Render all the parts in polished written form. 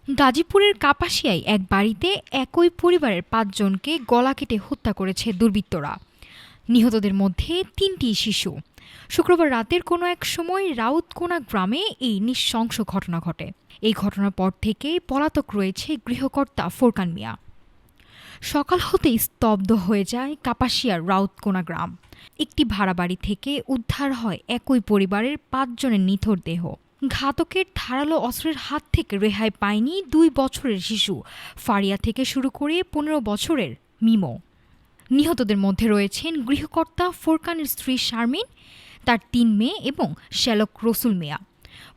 গাজীপুরের কাপাসিয়ায় এক বাড়িতে একই পরিবারের ৫ জনকে গলা কেটে হত্যা করেছে দুর্বৃত্তরা। নিহতদের মধ্যে ৩টি শিশু। শুক্রবার রাতের কোনো এক সময় রাউতকোনা গ্রামে এই নৃশংস ঘটনা ঘটে। এই ঘটনার পর থেকেই পলাতক রয়েছে গৃহকর্তা ফোরকান মিয়া। সকাল হতেই স্তব্ধ হয়ে যায় কাপাসিয়ার রাউতকোনা গ্রাম। একটি ভাড়া বাড়ি থেকে উদ্ধার হয় একই পরিবারের ৫ জনের নিথর দেহ। ঘাতকের ধারালো অস্ত্রের হাত থেকে রেহাই পায়নি ২ বছরের শিশু ফারিয়া থেকে শুরু করে ১৫ বছরের মিমো। নিহতদের মধ্যে রয়েছেন গৃহকর্তা ফোরকানের স্ত্রী শারমিন, তার ৩ মেয়ে এবং শ্যালক রসুল মিয়া।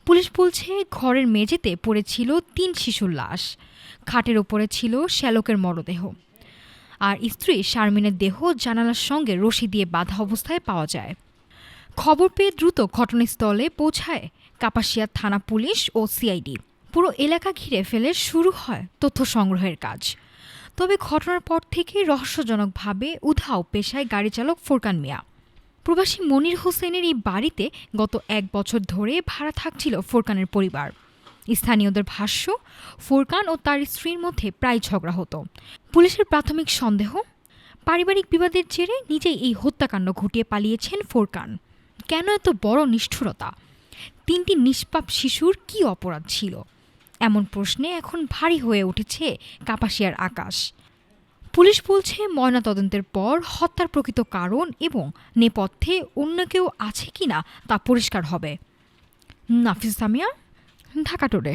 পুলিশ বলছে ঘরের মেঝেতে পড়েছিল ৩ শিশুর লাশ। খাটের ওপরে ছিল শ্যালকের মরদেহ। আর স্ত্রী শারমিনের দেহ জানালার সঙ্গে রশি দিয়ে বাঁধা অবস্থায় পাওয়া যায়। খবর পেয়ে দ্রুত ঘটনাস্থলে পৌঁছায় কাপাসিয়া থানা পুলিশ ও সিআইডি। পুরো এলাকা ঘিরে ফেলে শুরু হয় তথ্য সংগ্রহের কাজ। তবে ঘটনার পর থেকে রহস্যজনকভাবে উধাও পেশায় গাড়ি চালক ফোরকান মিয়া। প্রবাসী মনির হোসেনের এই বাড়িতে গত ১ বছর ধরে ভাড়া থাকছিল ফোরকানের পরিবার। স্থানীয়দের ভাষ্য, ফোরকান ও তার স্ত্রীর মধ্যে প্রায় ঝগড়া হতো। পুলিশের প্রাথমিক সন্দেহ, পারিবারিক বিবাদের জেরে নিজেই এই হত্যাকাণ্ড ঘটিয়ে পালিয়েছেন ফোরকান। কেন এত বড় নিষ্ঠুরতা? ৩টি নিষ্পাপ শিশুর কী অপরাধ ছিল? এমন প্রশ্নে এখন ভারী হয়ে উঠেছে কাপাসিয়ার আকাশ। পুলিশ বলছে ময়নাতদন্তের পর হত্যার প্রকৃত কারণ এবং নেপথ্যে অন্য কেউ আছে কিনা তা পরিষ্কার হবে। নাফিস সামিয়া, ঢাকা টুডে।